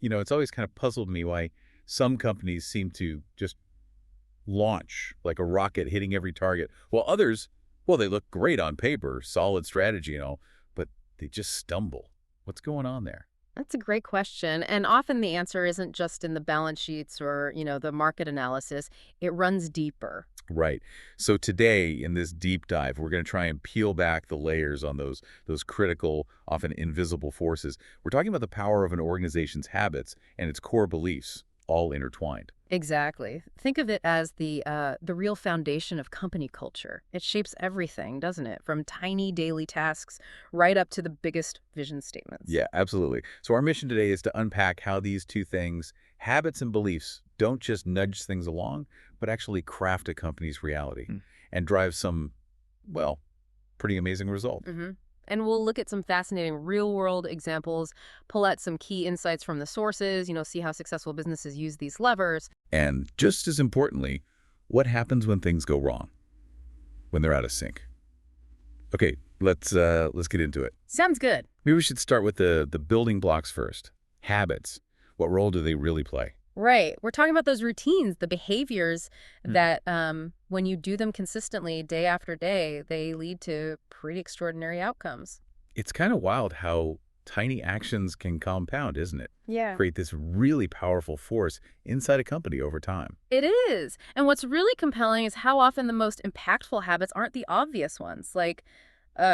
It's always kind of puzzled me why some companies seem to just launch like a rocket hitting every target, while others, well, they look great on paper, solid strategy and all, but they just stumble. What's going on there? That's a great question. And often the answer isn't just in the balance sheets or, the market analysis. It runs deeper. Right. So today in this deep dive, we're going to try and peel back the layers on those critical, often invisible forces. We're talking about the power of an organization's habits and its core beliefs, all intertwined. Exactly. Think of it as the real foundation of company culture. It shapes everything, doesn't it? From tiny daily tasks right up to the biggest vision statements. Yeah, absolutely. So our mission today is to unpack how these two things, habits and beliefs, don't just nudge things along, but actually craft a company's reality and drive some, well, pretty amazing result. hmm And we'll look at some fascinating real-world examples, pull out some key insights from the sources, see how successful businesses use these levers. And just as importantly, what happens when things go wrong, when they're out of sync? Okay, let's get into it. Sounds good. Maybe we should start with the building blocks first. Habits. What role do they really play? Right. We're talking about those routines, the behaviors that when you do them consistently day after day, they lead to pretty extraordinary outcomes. It's kind of wild how tiny actions can compound, isn't it? Yeah. Create this really powerful force inside a company over time. It is. And what's really compelling is how often the most impactful habits aren't the obvious ones. Like,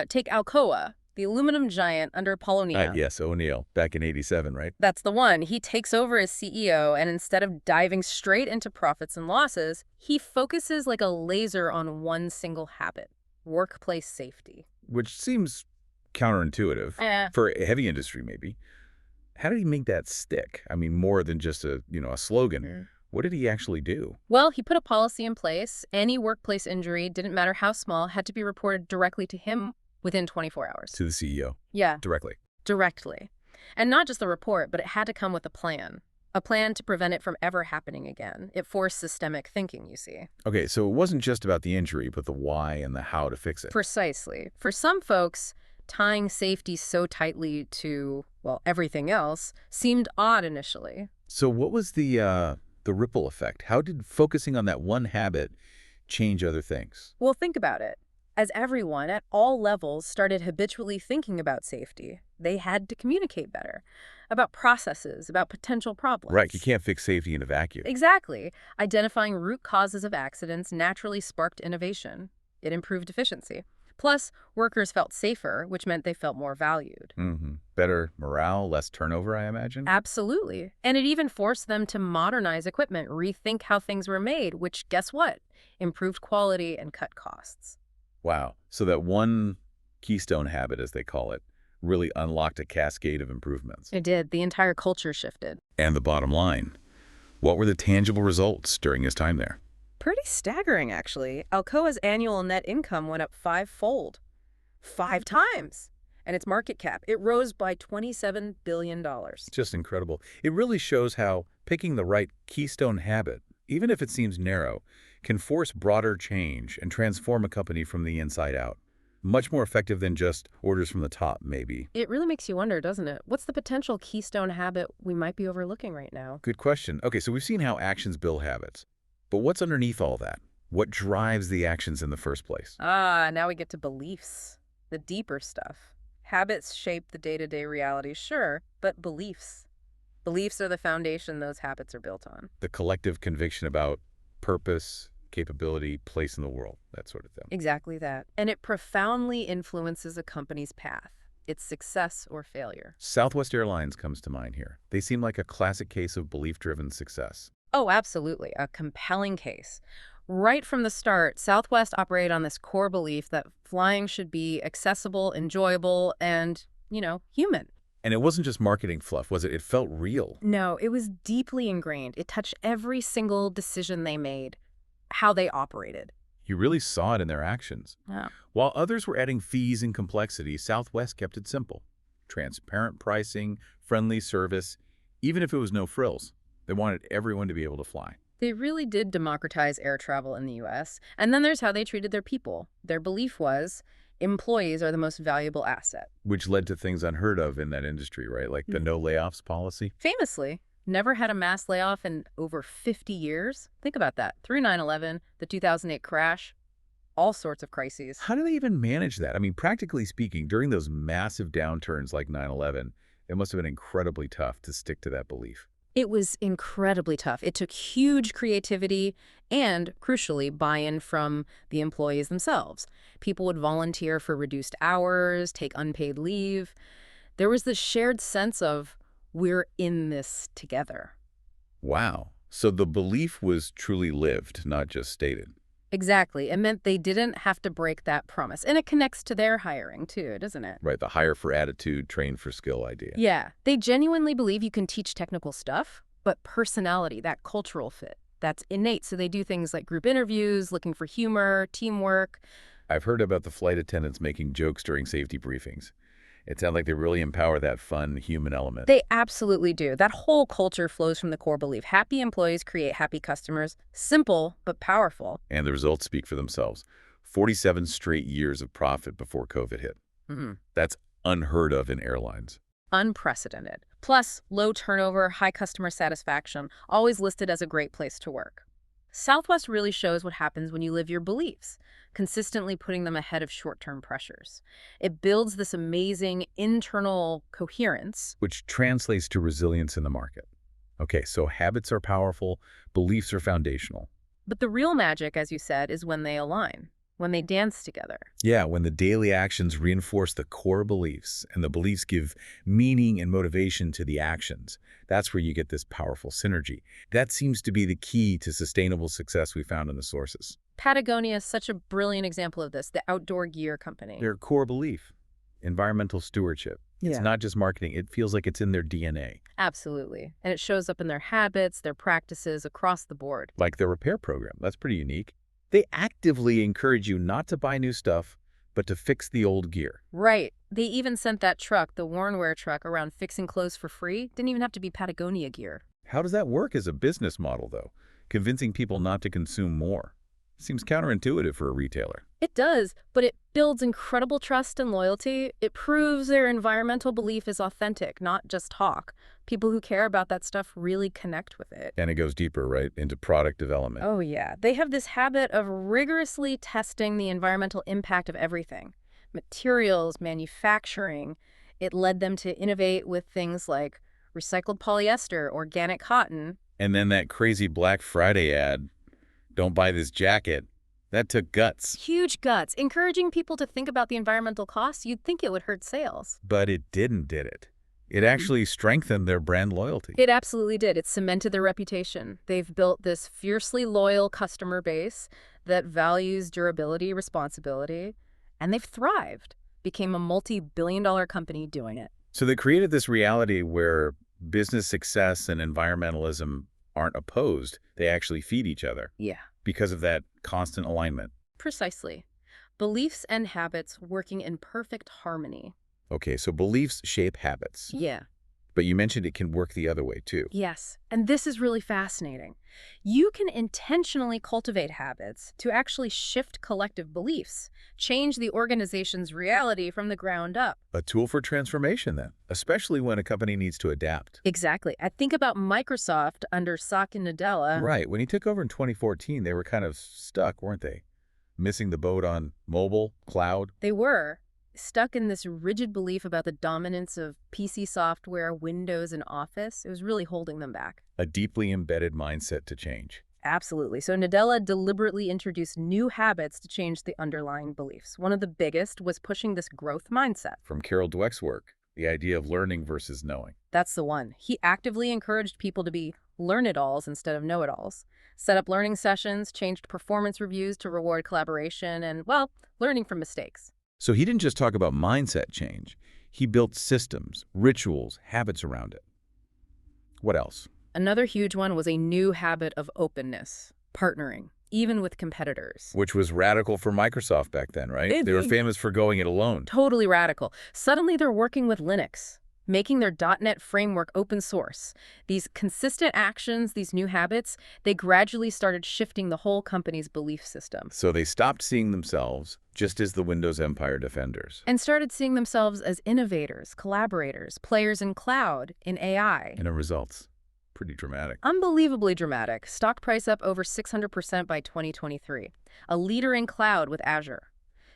take Alcoa, the aluminum giant under Polonia. Yes, O'Neill, back in '87, right? That's the one. He takes over as CEO, and instead of diving straight into profits and losses, he focuses like a laser on one single habit: workplace safety. Which seems counterintuitive for a heavy industry, maybe. How did he make that stick? I mean, more than just a slogan. What did he actually do? Well, he put a policy in place. Any workplace injury, didn't matter how small, had to be reported directly to him within 24 hours. To the CEO, Yeah, directly. directly. And not just the report, but it had to come with a plan to prevent it from ever happening again. It forced systemic thinking, you see. Okay, so it wasn't just about the injury, but the why and the how to fix it. Precisely. For some folks, tying safety so tightly to, well, everything else seemed odd initially. So what was the ripple effect? How did focusing on that one habit change other things? Well, think about it. As everyone at all levels started habitually thinking about safety, they had to communicate better about processes, about potential problems. Right, you can't fix safety in a vacuum. Exactly. Identifying root causes of accidents naturally sparked innovation. It improved efficiency. Plus, workers felt safer, which meant they felt more valued. Better morale, less turnover, I imagine? Absolutely. And it even forced them to modernize equipment, rethink how things were made, which, guess what? Improved quality and cut costs. Wow. So that one keystone habit, as they call it, really unlocked a cascade of improvements. It did. The entire culture shifted. And the bottom line, what were the tangible results during his time there? Pretty staggering, actually. Alcoa's annual net income went up fivefold. 5 times. And its market cap, it rose by $27 billion. Just incredible. It really shows how picking the right keystone habit, even if it seems narrow, can force broader change and transform a company from the inside out. Much more effective than just orders from the top, maybe. It really makes you wonder, doesn't it? What's the potential keystone habit we might be overlooking right now? Good question. Okay, so we've seen how actions build habits. But what's underneath all that? What drives the actions in the first place? Now we get to beliefs. The deeper stuff. Habits shape the day-to-day reality, sure, but beliefs. Beliefs are the foundation those habits are built on. The collective conviction about purpose, capability, place in the world, that sort of thing. Exactly that. And it profoundly influences a company's path, its success or failure. Southwest Airlines comes to mind here. They seem like a classic case of belief-driven success. Oh, absolutely. A compelling case. Right from the start, Southwest operated on this core belief that flying should be accessible, enjoyable, and, human. And it wasn't just marketing fluff, was it? It felt real. No, it was deeply ingrained. It touched every single decision they made, how they operated. You really saw it in their actions. Yeah. While others were adding fees and complexity, Southwest kept it simple. Transparent pricing, friendly service, even if it was no frills. They wanted everyone to be able to fly. They really did democratize air travel in the U.S. And then there's how they treated their people. Their belief was, Employees are the most valuable asset. Which led to things unheard of in that industry, right? Like the no layoffs policy. Famously, never had a mass layoff in over 50 years. Think about that. Through 9/11, the 2008 crash, all sorts of crises. How do they even manage that? I mean, practically speaking, during those massive downturns like 9/11, it must have been incredibly tough to stick to that belief. It was incredibly tough. It took huge creativity and, crucially, buy-in from the employees themselves. People would volunteer for reduced hours, take unpaid leave. There was this shared sense of, we're in this together. Wow. So the belief was truly lived, not just stated. Exactly. It meant they didn't have to break that promise. And it connects to their hiring, too, doesn't it? Right, the hire for attitude, train for skill idea. Yeah. They genuinely believe you can teach technical stuff, but personality, that cultural fit, that's innate. So they do things like group interviews, looking for humor, teamwork. I've heard about the flight attendants making jokes during safety briefings. It sounds like they really empower that fun human element. They absolutely do. That whole culture flows from the core belief. Happy employees create happy customers. Simple, but powerful. And the results speak for themselves. 47 straight years of profit before COVID hit. That's unheard of in airlines. Unprecedented. Plus, low turnover, high customer satisfaction, always listed as a great place to work. Southwest really shows what happens when you live your beliefs, consistently putting them ahead of short-term pressures. It builds this amazing internal coherence. Which translates to resilience in the market. Okay, so habits are powerful, beliefs are foundational. But the real magic, as you said, is when they align, when they dance together. Yeah, when the daily actions reinforce the core beliefs and the beliefs give meaning and motivation to the actions, that's where you get this powerful synergy. That seems to be the key to sustainable success we found in the sources. Patagonia is such a brilliant example of this, the outdoor gear company. Their core belief, environmental stewardship. It's not just marketing, it feels like it's in their DNA. Absolutely. And it shows up in their habits, their practices across the board. Like their repair program, that's pretty unique. They actively encourage you not to buy new stuff, but to fix the old gear. Right. They even sent that truck, the Wornwear truck, around fixing clothes for free. Didn't even have to be Patagonia gear. How does that work as a business model, though? Convincing people not to consume more. Seems counterintuitive for a retailer. It does, but it builds incredible trust and loyalty. It proves their environmental belief is authentic, not just talk. People who care about that stuff really connect with it. And it goes deeper, right, into product development. Oh, yeah. They have this habit of rigorously testing the environmental impact of everything. Materials, manufacturing. It led them to innovate with things like recycled polyester, organic cotton. And then that crazy Black Friday ad, don't buy this jacket, that took guts. Huge guts, encouraging people to think about the environmental costs. You'd think it would hurt sales. But it didn't, did it? It actually strengthened their brand loyalty. It absolutely did. It cemented their reputation. They've built this fiercely loyal customer base that values durability, responsibility, and they've thrived, became a multi-billion-dollar company doing it. So they created this reality where business success and environmentalism aren't opposed. They actually feed each other. Yeah. Because of that constant alignment. Precisely. Beliefs and habits working in perfect harmony. Okay, so beliefs shape habits. Yeah. But you mentioned it can work the other way, too. Yes, and this is really fascinating. You can intentionally cultivate habits to actually shift collective beliefs, change the organization's reality from the ground up. A tool for transformation, then, especially when a company needs to adapt. Exactly. I think about Microsoft under Satya Nadella. Right. When he took over in 2014, they were kind of stuck, weren't they? Missing the boat on mobile, cloud. They were stuck in this rigid belief about the dominance of PC software, Windows, and Office. It was really holding them back. A deeply embedded mindset to change. Absolutely. So Nadella deliberately introduced new habits to change the underlying beliefs. One of the biggest was pushing this growth mindset. From Carol Dweck's work, the idea of learning versus knowing. That's the one. He actively encouraged people to be learn-it-alls instead of know-it-alls. Set up learning sessions, changed performance reviews to reward collaboration, and, well, learning from mistakes. So he didn't just talk about mindset change. He built systems, rituals, habits around it. What else? Another huge one was a new habit of openness, partnering, even with competitors. Which was radical for Microsoft back then, right? They were famous for going it alone. Totally radical. Suddenly they're working with Linux, making their .NET framework open source. These consistent actions, these new habits, they gradually started shifting the whole company's belief system So they stopped seeing themselves just as the Windows Empire defenders. and started seeing themselves as innovators, collaborators, players in cloud, in AI. And the results, pretty dramatic. Unbelievably dramatic. Stock price up over 600% by 2023. A leader in cloud with Azure.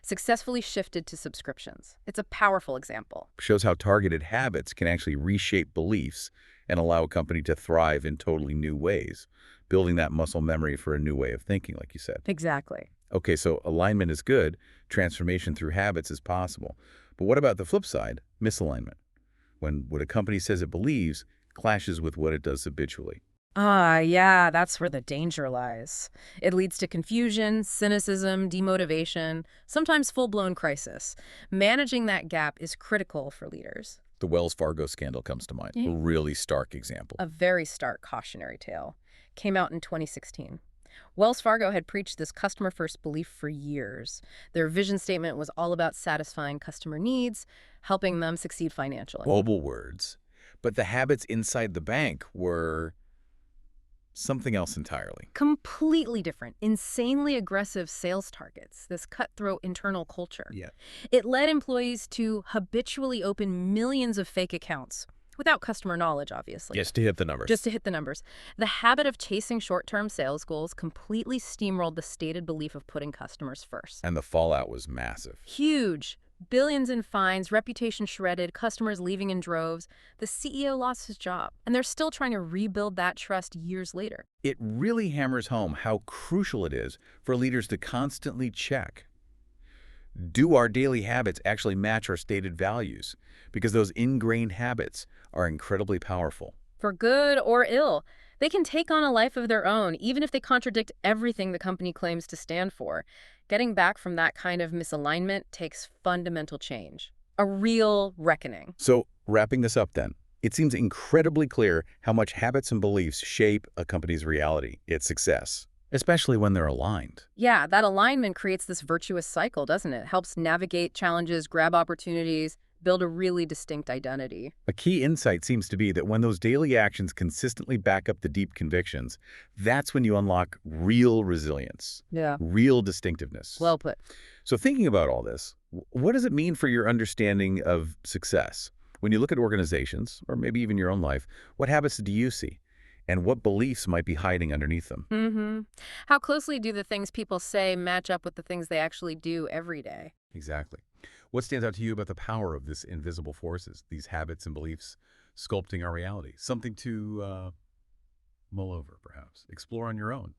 Successfully shifted to subscriptions. It's a powerful example. Shows how targeted habits can actually reshape beliefs and allow a company to thrive in totally new ways, building that muscle memory for a new way of thinking, like you said. Exactly. Okay, so alignment is good, transformation through habits is possible. But what about the flip side, misalignment? When what a company says it believes clashes with what it does habitually. Yeah, that's where the danger lies. It leads to confusion, cynicism, demotivation, sometimes full-blown crisis. Managing that gap is critical for leaders. The Wells Fargo scandal comes to mind, a Yeah. really stark example. A very stark cautionary tale. Came out in 2016. Wells Fargo had preached this customer-first belief for years. Their vision statement was all about satisfying customer needs, helping them succeed financially. Global words. But the habits inside the bank were something else entirely. Completely different, insanely aggressive sales targets, this cutthroat internal culture. Yeah. It led employees to habitually open millions of fake accounts, without customer knowledge, obviously. Just to hit the numbers. Just to hit the numbers. The habit of chasing short-term sales goals completely steamrolled the stated belief of putting customers first. And the fallout was massive. Huge. Billions in fines, reputation shredded, customers leaving in droves. The CEO lost his job, and they're still trying to rebuild that trust years later. It really hammers home how crucial it is for leaders to constantly check. Do our daily habits actually match our stated values? Because those ingrained habits are incredibly powerful. For good or ill, they can take on a life of their own, even if they contradict everything the company claims to stand for. Getting back from that kind of misalignment takes fundamental change, a real reckoning. So, wrapping this up then, it seems incredibly clear how much habits and beliefs shape a company's reality, its success, especially when they're aligned. Yeah, that alignment creates this virtuous cycle, doesn't it? Helps navigate challenges, grab opportunities, build a really distinct identity. A key insight seems to be that when those daily actions consistently back up the deep convictions, that's when you unlock real resilience, Yeah. real distinctiveness. Well put. So thinking about all this, what does it mean for your understanding of success? When you look at organizations, or maybe even your own life, what habits do you see? And what beliefs might be hiding underneath them? How closely do the things people say match up with the things they actually do every day? Exactly. What stands out to you about the power of this invisible forces, these habits and beliefs sculpting our reality? Something to mull over, perhaps. Explore on your own.